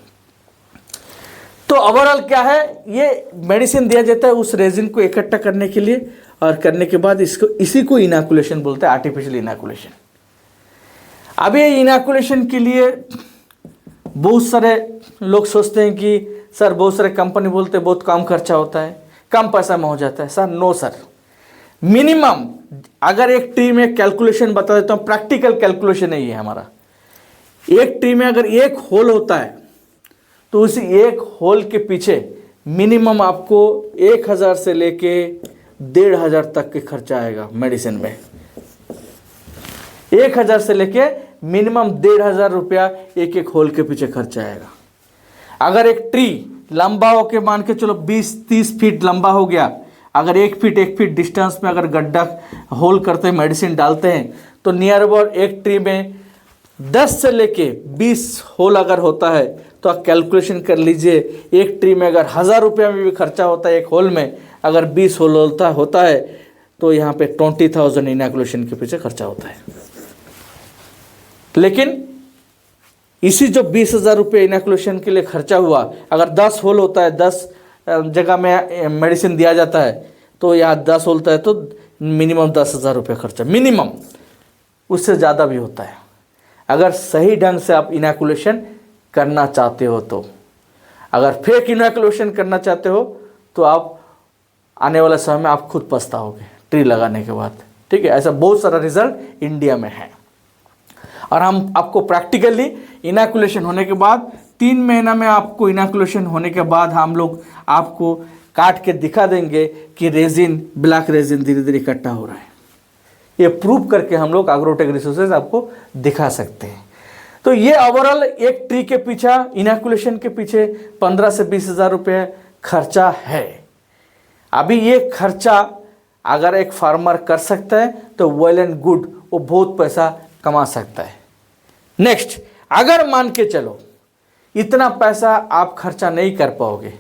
तो ओवरऑल क्या है, ये मेडिसिन दिया जाता है उस रेजिन को इकट्ठा करने के लिए, और करने के बाद इसी को इनोकुलेशन बोलते हैं, आर्टिफिशियल इनोकुलेशन। अब ये इनोकुलेशन के लिए बहुत सारे लोग सोचते हैं कि सर बहुत सारे कंपनी बोलते हैं बहुत कम खर्चा होता है, कम पैसा में हो जाता है। सर नो सर, मिनिमम अगर एक ट्री में कैलकुलेशन बता देता हूँ, प्रैक्टिकल कैलकुलेशन है ये हमारा। एक ट्री में अगर एक होल होता है तो उसी एक होल के पीछे मिनिमम आपको 1000 से लेके 1500 तक के खर्चा आएगा मेडिसिन में। 1000 से लेके मिनिमम 1500 रुपया एक एक होल के पीछे खर्चा आएगा। अगर एक ट्री लंबा हो के मान के चलो 20-30 फीट लंबा हो गया, अगर 1 फीट डिस्टेंस में अगर गड्ढा होल करते हैं, मेडिसिन डालते हैं, तो नियर अबाउट एक ट्री में 10 से लेके 20 होल अगर होता है तो आप कैलकुलेशन कर लीजिए। एक ट्री में अगर 1000 रुपया में भी खर्चा होता है एक होल में, अगर 20 होल होता है तो यहाँ पे 20,000 इनोकुलेशन के पीछे खर्चा होता है। लेकिन इसी जो 20,000 रुपये इनोकुलेशन के लिए खर्चा हुआ, अगर 10 होल होता है, 10 जगह में मेडिसिन दिया जाता है, तो यहाँ 10 होता है तो मिनिमम 10,000 रुपये खर्चा, मिनिमम। उससे ज़्यादा भी होता है अगर सही ढंग से आप इनोकुलेशन करना चाहते हो तो। अगर फेक इनोकुलेशन करना चाहते हो तो आप आने वाले समय में आप खुद पछताओगे ट्री लगाने के बाद, ठीक है। ऐसा बहुत सारा रिजल्ट इंडिया में है। और हम आपको प्रैक्टिकली इनोकुलेशन होने के बाद 3 महीना में आपको इनोकुलेशन होने के बाद हम लोग आपको काट के दिखा देंगे कि रेजिन, ब्लैक रेजिन धीरे धीरे इकट्ठा हो रहा है। ये प्रूव करके हम लोग एग्रोटेक रिसोर्सेज आपको दिखा सकते हैं। तो ये ओवरऑल एक ट्री के पीछे इनोकुलेशन के पीछे 15 से 20,000 रुपये खर्चा है। अभी ये खर्चा अगर एक फार्मर कर सकता है तो वेल एंड गुड, वो बहुत पैसा कमा सकता है। नेक्स्ट, अगर मान के चलो इतना पैसा आप खर्चा नहीं कर पाओगे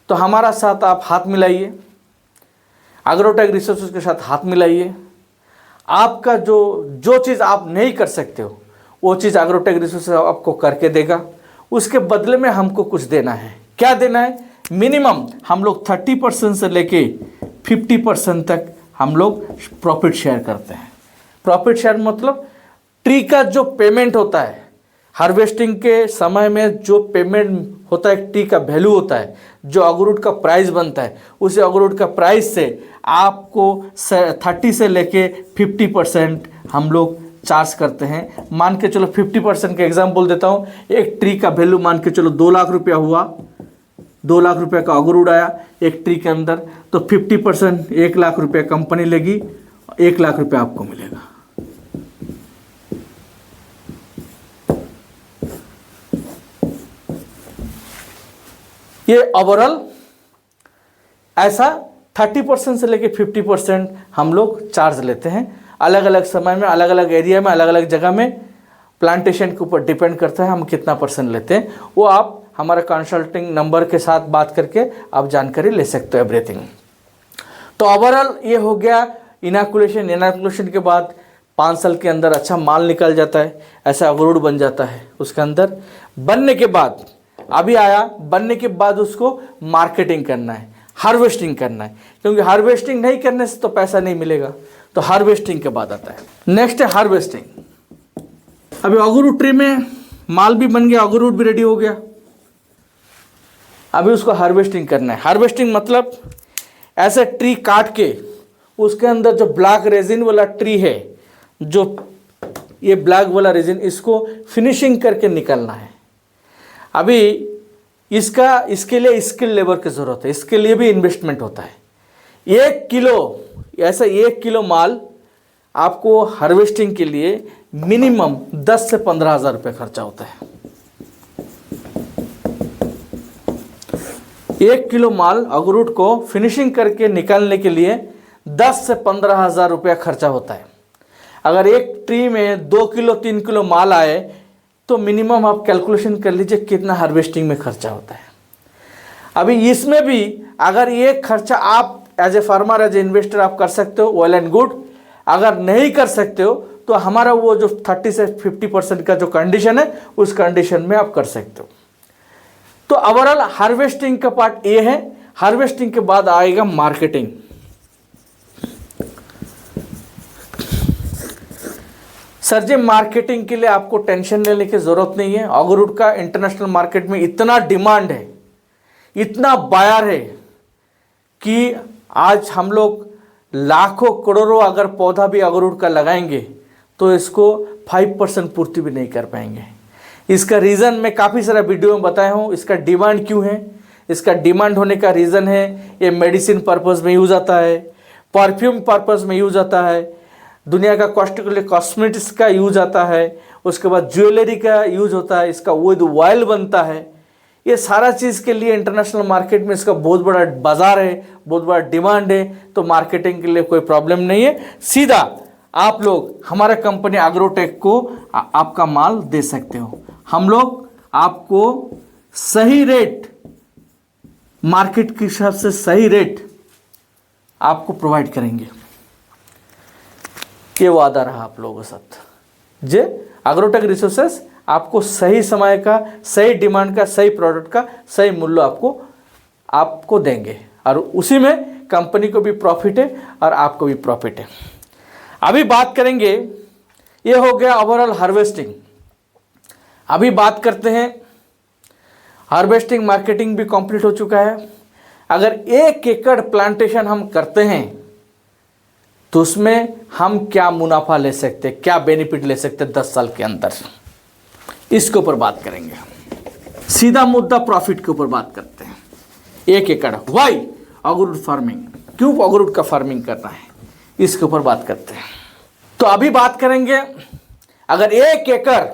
तो हमारा साथ आप हाथ मिलाइए, एग्रोटेक रिसोर्सेज के साथ हाथ मिलाइए। आपका जो चीज़ आप नहीं कर सकते हो वो चीज़ एग्रोटेक रिसोर्सेज आपको करके देगा। उसके बदले में हमको कुछ देना है। क्या देना है? मिनिमम हम लोग 30% से लेके 50% तक हम लोग प्रॉफिट शेयर करते हैं। प्रॉफिट शेयर मतलब ट्री का जो पेमेंट होता है, हार्वेस्टिंग के समय में जो पेमेंट होता है, ट्री का वैल्यू होता है, जो अगरूट का प्राइस बनता है, उसे अगरूट का प्राइस से आपको 30 से लेके 50% हम लोग चार्ज करते हैं। मान के चलो 50% का एग्जाम्पल देता हूँ। एक ट्री का वैल्यू मान के चलो 2 लाख रुपया हुआ, 2 लाख रुपये का अगरूट आया एक ट्री के अंदर, तो 50% 1 लाख रुपये कंपनी लेगी, 1 लाख रुपये आपको मिलेगा। ये ओवरऑल ऐसा 30% से लेके 50% हम लोग चार्ज लेते हैं। अलग अलग समय में, अलग अलग एरिया में, अलग अलग जगह में, प्लांटेशन के ऊपर डिपेंड करता है हम कितना परसेंट लेते हैं। वो आप हमारे कंसल्टिंग नंबर के साथ बात करके आप जानकारी ले सकते हो एवरीथिंग। तो ओवरऑल ये हो गया इनोकुलेशन। इनोकुलेशन के बाद 5 साल के अंदर अच्छा माल निकल जाता है, ऐसा अखरोट बन जाता है उसके अंदर। बनने के बाद अभी आया, बनने के बाद उसको मार्केटिंग करना है, हार्वेस्टिंग करना है, क्योंकि हार्वेस्टिंग नहीं करने से तो पैसा नहीं मिलेगा। तो हार्वेस्टिंग के बाद आता है नेक्स्ट है हार्वेस्टिंग। अभी अखरोट ट्री में माल भी बन गया, अखरोट भी रेडी हो गया, अभी उसको हार्वेस्टिंग करना है। हार्वेस्टिंग मतलब ऐसे ट्री काट के उसके अंदर जो ब्लैक रेजिन वाला ट्री है, जो ये ब्लैक वाला रेजिन, इसको फिनिशिंग करके निकलना है। अभी इसके लिए स्किल लेबर की ज़रूरत है, इसके लिए भी इन्वेस्टमेंट होता है। 1 किलो ऐसा 1 किलो माल आपको हार्वेस्टिंग के लिए मिनिमम 10 से 15 हज़ार रुपये खर्चा होता है। 1 किलो माल अखरोट को फिनिशिंग करके निकालने के लिए 10 से 15 हज़ार रुपया खर्चा होता है। अगर एक ट्री में 2 किलो 3 किलो माल आए तो मिनिमम आप कैलकुलेशन कर लीजिए कितना हार्वेस्टिंग में खर्चा होता है। अभी इसमें भी अगर ये खर्चा आप as a farmer, as a investor आप कर सकते हो, वेल एंड गुड। अगर नहीं कर सकते हो तो हमारा वो जो 30 से 50% का जो कंडीशन है, उस कंडीशन में आप कर सकते हो। तो ओवरऑल हार्वेस्टिंग का पार्ट ये है। हार्वेस्टिंग के बाद आएगा मार्केटिंग। सर जी मार्केटिंग के लिए आपको टेंशन लेने की ज़रूरत नहीं है। अखरोट का इंटरनेशनल मार्केट में इतना डिमांड है, इतना बायर है कि आज हम लोग लाखों करोड़ों अगर पौधा भी अखरोट का लगाएंगे तो इसको 5% पूर्ति भी नहीं कर पाएंगे। इसका रीज़न मैं काफ़ी सारा वीडियो में बताया हूँ। इसका डिमांड क्यों है? इसका डिमांड होने का रीज़न है, ये मेडिसिन पर्पज़ में यूज़ आता है, परफ्यूम पर्पज़ में यूज़ आता है, दुनिया का कॉस्मेटिक्स का यूज आता है, उसके बाद ज्वेलरी का यूज होता है, इसका वुड ऑयल बनता है। ये सारा चीज़ के लिए इंटरनेशनल मार्केट में इसका बहुत बड़ा बाज़ार है, बहुत बड़ा डिमांड है। तो मार्केटिंग के लिए कोई प्रॉब्लम नहीं है। सीधा आप लोग हमारा कंपनी एग्रोटेक को आपका माल दे सकते हो। हम लोग आपको सही रेट, मार्केट के हिसाब से सही रेट आपको प्रोवाइड करेंगे। ये वादा रहा आप लोगों के साथ। जे एग्रोटेक रिसोर्सेस आपको सही समय का, सही डिमांड का, सही प्रोडक्ट का सही मूल्य आपको देंगे, और उसी में कंपनी को भी प्रॉफिट है और आपको भी प्रॉफिट है। अभी बात करेंगे, ये हो गया ओवरऑल हार्वेस्टिंग। अभी बात करते हैं, हार्वेस्टिंग मार्केटिंग भी कंप्लीट हो चुका है। अगर 1 एकड़ प्लांटेशन हम करते हैं तो उसमें हम क्या मुनाफा ले सकते हैं, क्या बेनिफिट ले सकते हैं 10 साल के अंदर, इसके ऊपर बात करेंगे। सीधा मुद्दा प्रॉफिट के ऊपर बात करते हैं। 1 एकड़ वाई अखरोट फार्मिंग, क्यों अखरोट का फार्मिंग करना है, इसके ऊपर बात करते हैं। तो अभी बात करेंगे, अगर 1 एकड़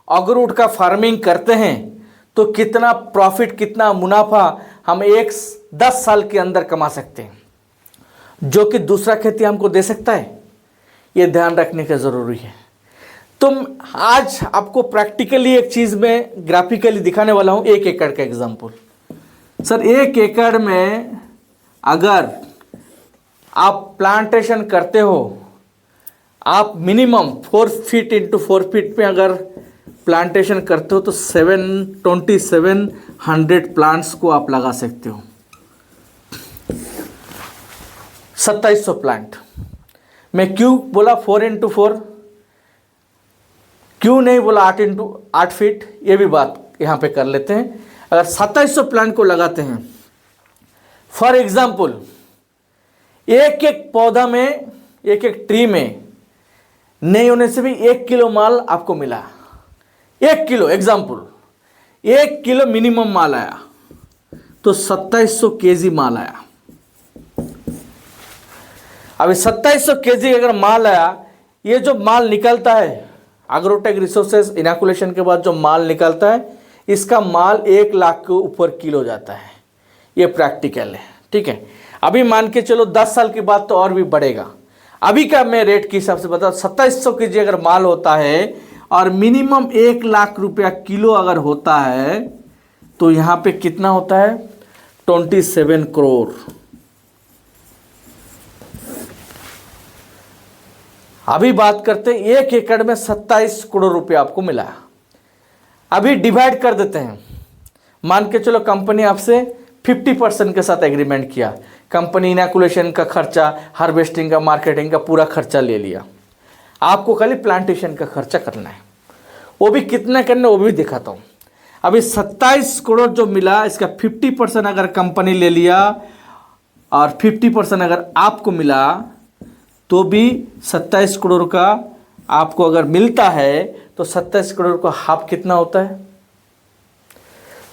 अखरोट का फार्मिंग करते हैं तो कितना प्रॉफिट, कितना मुनाफा हम 10 साल के अंदर कमा सकते हैं, जो कि दूसरा खेती हमको दे सकता है। ये ध्यान रखने का ज़रूरी है। तो आज आपको प्रैक्टिकली एक चीज़ में ग्राफिकली दिखाने वाला हूँ। 1 एकड़ का एग्जांपल। सर 1 एकड़ में अगर आप प्लांटेशन करते हो, आप मिनिमम 4 फीट इंटू 4 फीट में अगर प्लांटेशन करते हो तो 2700 प्लांट्स को आप लगा सकते हो। 2700 प्लांट। मैं क्यों बोला 4 इंटू 4, क्यों नहीं बोला 8 इंटू 8 फीट, ये भी बात यहाँ पे कर लेते हैं। अगर 2700 प्लांट को लगाते हैं, फॉर एग्जाम्पल एक एक पौधा में, एक एक ट्री में नहीं होने से भी 1 किलो माल आपको मिला। 1 किलो एग्जाम्पल, 1 किलो मिनिमम माल आया तो 2700 केजी माल आया। अभी 2700 केजी अगर माल आया, ये जो माल निकलता है एग्रोटेक रिसोर्सेज इनॉकुलेशन के बाद जो माल निकलता है, इसका माल 1 लाख के ऊपर किलो जाता है। ये प्रैक्टिकल है, ठीक है। अभी मान के चलो 10 साल के बाद तो और भी बढ़ेगा। अभी का मैं रेट के हिसाब से बता, 2700 केजी अगर माल होता है और मिनिमम 1 लाख रुपया किलो अगर होता है तो यहाँ पे कितना होता है, 27 करोड़। अभी बात करते हैं 1 एकड़ में 27 करोड़ रुपये आपको मिला। अभी डिवाइड कर देते हैं। मान के चलो कंपनी आपसे 50% के साथ एग्रीमेंट किया, कंपनी इनैकुलेशन का खर्चा, हार्वेस्टिंग का, मार्केटिंग का पूरा खर्चा ले लिया, आपको खाली प्लांटेशन का खर्चा करना है। वो भी कितना करना है वो भी दिखाता हूँ। अभी 27 करोड़ जो मिला, इसका 50% अगर कंपनी ले लिया और 50% अगर आपको मिला, तो भी 27 करोड़ का आपको अगर मिलता है तो 27 करोड़ का हाफ कितना होता है?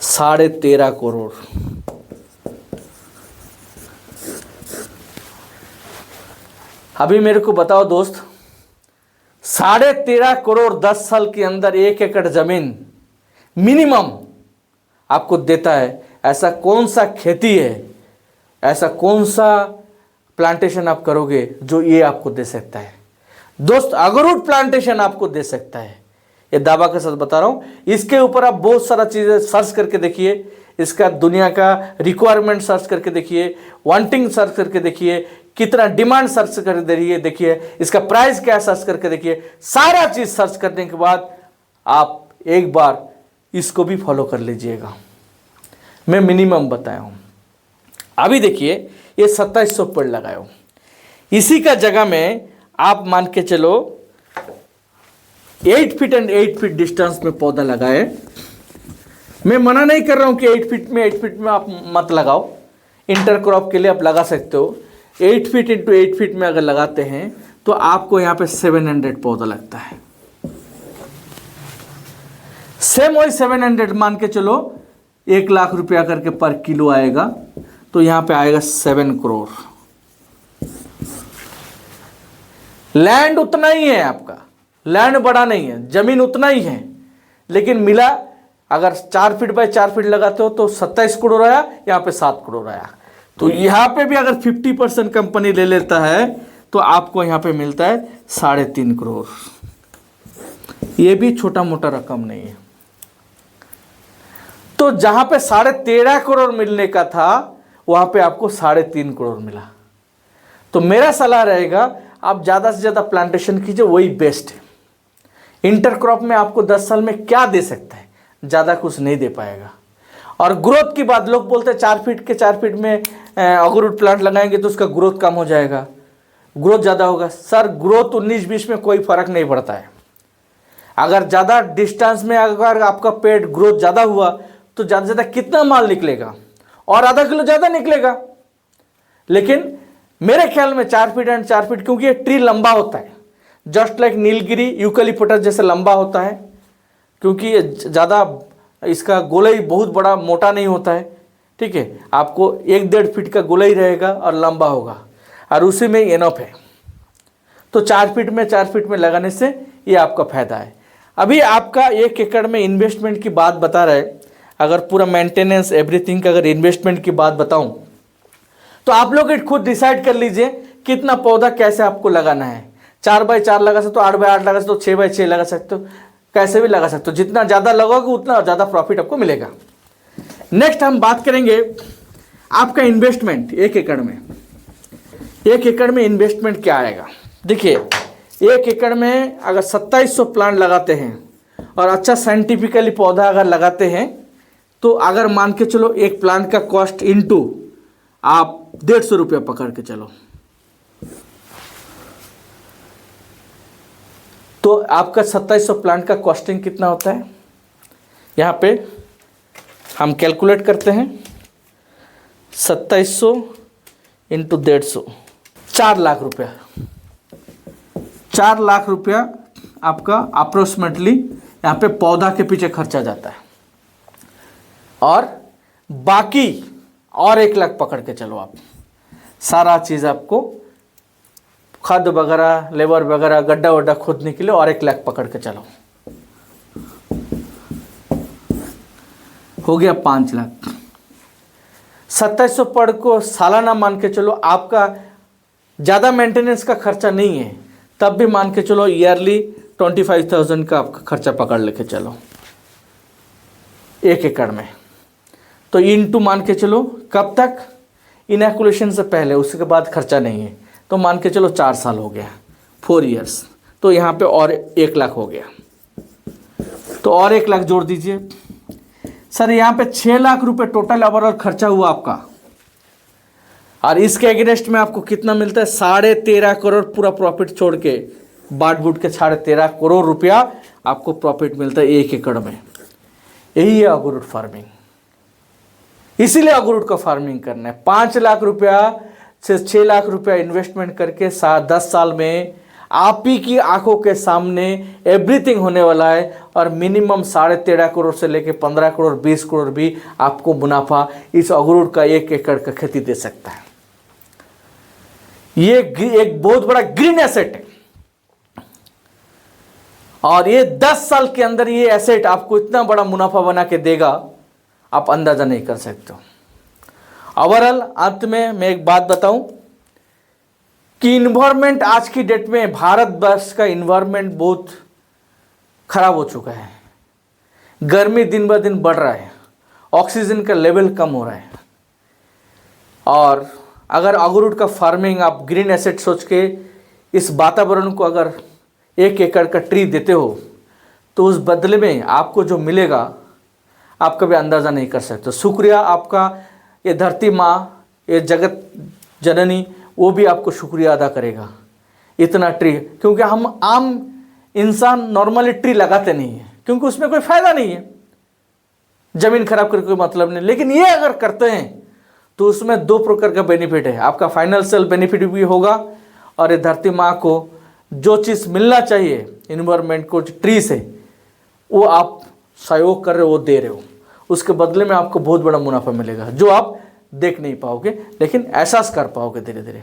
13.5 करोड़। अभी मेरे को बताओ दोस्त, 13.5 करोड़ 10 साल के अंदर 1 एकड़ जमीन मिनिमम आपको देता है। ऐसा कौन सा खेती है, ऐसा कौन सा प्लांटेशन आप करोगे जो ये आपको दे सकता है? दोस्त, अगरूट प्लांटेशन आपको दे सकता है, ये दावा के साथ बता रहा हूं। इसके ऊपर आप बहुत सारा चीजें सर्च करके देखिए, इसका दुनिया का रिक्वायरमेंट सर्च करके देखिए, वांटिंग सर्च करके देखिए, कितना डिमांड सर्च करके देखिए, इसका प्राइस क्या सर्च करके देखिए। सारा चीज सर्च करने के बाद आप एक बार इसको भी फॉलो कर लीजिएगा। मैं मिनिमम बताया हूं। अभी देखिए ये 2700 पेड़ लगाए हो, इसी का जगह में आप मान के चलो 8 फीट एंड 8 फीट डिस्टेंस में पौधा लगाए। मैं मना नहीं कर रहा हूं कि 8 फीट में आप मत लगाओ, इंटरक्रॉप के लिए आप लगा सकते हो। 8 फीट इंटू 8 फीट में अगर लगाते हैं तो आपको यहां पे 700 पौधा लगता है। सेम वही 700 मान के चलो 1 लाख रुपया करके पर किलो आएगा, तो यहां पे आएगा 7 करोड़। लैंड उतना ही है आपका, लैंड बड़ा नहीं है, जमीन उतना ही है, लेकिन मिला अगर 4 फीट बाय 4 फीट लगाते हो तो 27 करोड़ आया, यहां पे 7 करोड़ आया। तो यहां पे भी अगर 50% कंपनी ले लेता है तो आपको यहां पे मिलता है 3.5 करोड़। ये भी छोटा मोटा रकम नहीं है। तो जहां पे 13.5 करोड़ मिलने का था वहां पे आपको 3.5 करोड़ मिला। तो मेरा सलाह रहेगा आप ज्यादा से ज्यादा प्लांटेशन कीजिए, वही बेस्ट है। इंटरक्रॉप में आपको 10 साल में क्या दे सकता है? ज्यादा कुछ नहीं दे पाएगा। और ग्रोथ की बात, लोग बोलते हैं 4 फीट के 4 फीट में अगरूट प्लांट लगाएंगे तो उसका ग्रोथ कम हो जाएगा, ग्रोथ ज्यादा होगा। सर, ग्रोथ 19-20 में कोई फर्क नहीं पड़ता है। अगर ज्यादा डिस्टेंस में अगर आपका पेड़ ग्रोथ ज्यादा हुआ तो ज्यादा से ज्यादा कितना माल निकलेगा? और आधा किलो ज्यादा निकलेगा। लेकिन मेरे ख्याल में 4 फीट एंड 4 फीट, क्योंकि ये ट्री लंबा होता है, जस्ट लाइक नीलगिरी यूकलिप्टस जैसे लंबा होता है, क्योंकि ज़्यादा इसका गोलाई बहुत बड़ा मोटा नहीं होता है। ठीक है, आपको 1-1.5 फीट का गोलाई रहेगा और लंबा होगा, और उसी में इनफ है। तो 4 फीट में लगाने से ये आपका फायदा है। अभी आपका 1 एकड़ में इन्वेस्टमेंट की बात बता रहे, अगर पूरा मेंटेनेंस एवरीथिंग का अगर इन्वेस्टमेंट की बात बताऊं तो आप लोग खुद डिसाइड कर लीजिए कितना पौधा कैसे आपको लगाना है। 4 बाय 4 लगा सकते हो, 8 बाय 8 लगा सकते हो, 6 बाय 6 लगा सकते हो, कैसे भी लगा सकते हो। जितना ज़्यादा लगाओगे उतना ज़्यादा प्रॉफिट आपको मिलेगा। नेक्स्ट हम बात करेंगे आपका इन्वेस्टमेंट 1 एकड़ में। 1 एकड़ में इन्वेस्टमेंट क्या आएगा? देखिए 1 एकड़ में अगर 2700 प्लांट लगाते हैं और अच्छा साइंटिफिकली पौधा अगर लगाते हैं तो अगर मान के चलो एक प्लांट का कॉस्ट इनटू आप 150 रुपया पकड़ के चलो, तो आपका 2700 प्लांट का कॉस्टिंग कितना होता है? यहाँ पे हम कैलकुलेट करते हैं 2700 इंटू 150, 4 लाख रुपया। 4 लाख रुपया आपका अप्रोक्सीमेटली यहाँ पे पौधा के पीछे खर्चा जाता है। और बाकी और 1 लाख पकड़ के चलो आप, सारा चीज़ आपको खाद वगैरह, लेबर वगैरह, गड्ढा वड्ढा खोदने के लिए और 1 लाख पकड़ के चलो, हो गया 5 लाख। 2700 पर को सालाना मान के चलो, आपका ज़्यादा मेंटेनेंस का खर्चा नहीं है, तब भी मान के चलो ईयरली 25,000 का आपका खर्चा पकड़ लेके चलो 1 एकड़ में। तो इनटू मान के चलो कब तक? इनैकुलेशन से पहले, उसके बाद खर्चा नहीं है, तो मान के चलो 4 साल हो गया 4 ईयर्स, तो यहाँ पे और 1 लाख हो गया, तो और 1 लाख जोड़ दीजिए। सर यहाँ पे 6 लाख रुपए टोटल ओवरऑल खर्चा हुआ आपका, और इसके अगेंस्ट में आपको कितना मिलता है? 13.5 करोड़ पूरा प्रॉफिट छोड़ के, बाट बूट के 13.5 करोड़ रुपया आपको प्रॉफिट मिलता है 1 एकड़ में। यही है अगरूट फार्मिंग, इसीलिए अगरूट का फार्मिंग करना है। 5 लाख रुपया से 6 लाख रुपया इन्वेस्टमेंट करके 10 साल में आप ही की आंखों के सामने एवरीथिंग होने वाला है, और मिनिमम 13.5 करोड़ से लेके 15 करोड़ 20 करोड़ भी आपको मुनाफा इस अगरूट का 1 एकड़ का खेती दे सकता है। ये एक बहुत बड़ा ग्रीन एसेट है, और ये 10 साल के अंदर ये एसेट आपको इतना बड़ा मुनाफा बना के देगा, आप अंदाजा नहीं कर सकते हो। ओवरऑल अंत में मैं एक बात बताऊं कि इन्वायरमेंट आज की डेट में भारतवर्ष का इन्वायरमेंट बहुत खराब हो चुका है। गर्मी दिन ब दिन बढ़ रहा है, ऑक्सीजन का लेवल कम हो रहा है, और अगर अगरूट का फार्मिंग आप ग्रीन एसेट सोच के इस वातावरण को अगर 1 एकड़ का ट्री देते हो, तो उस बदले में आपको जो मिलेगा आप कभी अंदाज़ा नहीं कर सकते। शुक्रिया आपका, ये धरती माँ, ये जगत जननी, वो भी आपको शुक्रिया अदा करेगा इतना ट्री। क्योंकि हम आम इंसान नॉर्मली ट्री लगाते नहीं हैं, क्योंकि उसमें कोई फ़ायदा नहीं है, ज़मीन खराब करके कोई मतलब नहीं। लेकिन ये अगर करते हैं तो उसमें 2 प्रकार का बेनिफिट है, आपका फाइनेंशियल बेनिफिट भी होगा, और ये धरती माँ को जो चीज़ मिलना चाहिए इन्वायरमेंट को ट्री से, वो आप सहयोग कर रहे हो, वो दे रहे हो, उसके बदले में आपको बहुत बड़ा मुनाफा मिलेगा, जो आप देख नहीं पाओगे लेकिन एहसास कर पाओगे धीरे धीरे।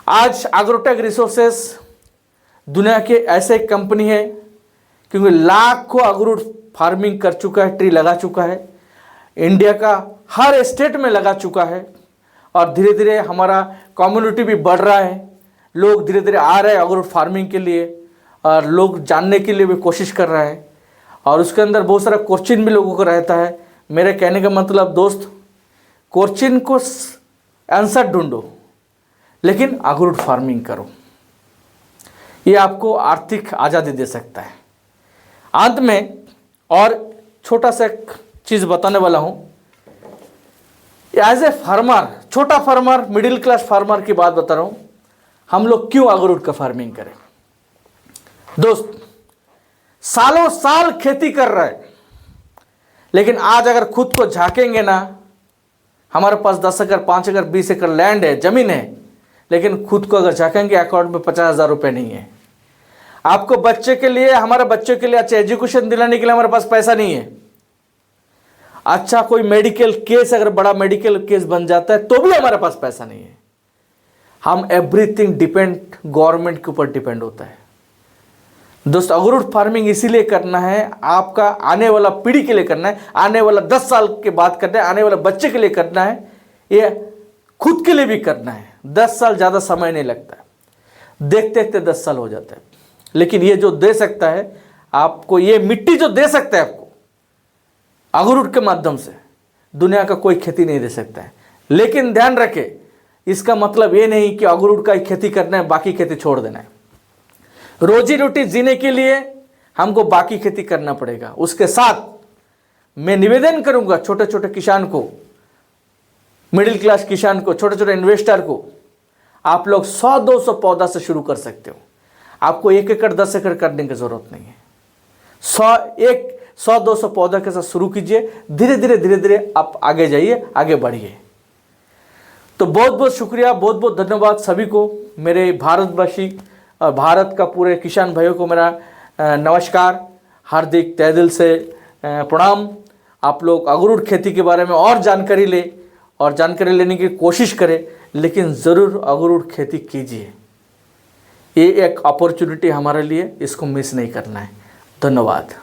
आज एग्रोटेक रिसोर्सेस दुनिया के ऐसे कंपनी है, क्योंकि लाखों अगरूट फार्मिंग कर चुका है, ट्री लगा चुका है, इंडिया का हर स्टेट में लगा चुका है, और धीरे धीरे हमारा कम्युनिटी भी बढ़ रहा है, लोग धीरे धीरे आ रहे हैं अगरूट फार्मिंग के लिए, और लोग जानने के लिए भी कोशिश कर रहा है, और उसके अंदर बहुत सारा क्वेश्चन भी लोगों को रहता है। मेरे कहने का मतलब दोस्त, क्वेश्चन को आंसर ढूंढो, लेकिन अगरूट फार्मिंग करो, ये आपको आर्थिक आज़ादी दे सकता है। अंत में और छोटा सा एक चीज़ बताने वाला हूँ। एज ए फार्मर, छोटा फार्मर, मिडिल क्लास फार्मर की बात बता रहा हूँ, हम लोग क्यों अगरूट का फार्मिंग करें। दोस्त, सालों साल खेती कर रहा है, लेकिन आज अगर खुद को झांकेंगे ना, हमारे पास 10 एकड़ 5 एकड़ 20 एकड़ लैंड है, ज़मीन है, लेकिन खुद को अगर झांकेंगे अकाउंट में 50,000 रुपये नहीं है। आपको बच्चे के लिए, हमारे बच्चों के लिए अच्छा एजुकेशन दिलाने के लिए हमारे पास पैसा नहीं है। अच्छा कोई मेडिकल केस, अगर बड़ा मेडिकल केस बन जाता है तो भी हमारे पास पैसा नहीं है। हम एवरीथिंग डिपेंड गवर्नमेंट के ऊपर डिपेंड होता है। दोस्त, अगरूट फार्मिंग इसीलिए करना है, आपका आने वाला पीढ़ी के लिए करना है, आने वाला 10 साल के बाद करना है, आने वाला बच्चे के लिए करना है, ये खुद के लिए भी करना है। 10 साल ज़्यादा समय नहीं लगता है, देखते देखते 10 साल हो जाता है। लेकिन ये जो दे सकता है आपको, ये मिट्टी जो दे सकता है आपको अगरूट के माध्यम से, दुनिया का कोई खेती नहीं दे सकता है। लेकिन ध्यान रखें, इसका मतलब ये नहीं कि अगरूट का ही खेती करना है, बाकी खेती छोड़ देना है। रोजी रोटी जीने के लिए हमको बाकी खेती करना पड़ेगा। उसके साथ मैं निवेदन करूंगा छोटे छोटे किसान को, मिडिल क्लास किसान को, छोटे छोटे इन्वेस्टर को, आप लोग 100-200 पौधा से शुरू कर सकते हो। आपको 1 एकड़ 10 एकड़ करने की जरूरत नहीं है। 100-200 पौधा के साथ शुरू कीजिए, धीरे धीरे आप आगे जाइए, आगे बढ़िए। तो बहुत बहुत शुक्रिया, बहुत बहुत धन्यवाद सभी को, मेरे भारतवासी और भारत का पूरे किसान भाइयों को मेरा नमस्कार, हार्दिक तहे दिल से प्रणाम। आप लोग अगरूट खेती के बारे में और जानकारी लें, और जानकारी लेने की कोशिश करें, लेकिन ज़रूर अगरूट खेती कीजिए। ये एक अपॉर्चुनिटी हमारे लिए, इसको मिस नहीं करना है। धन्यवाद।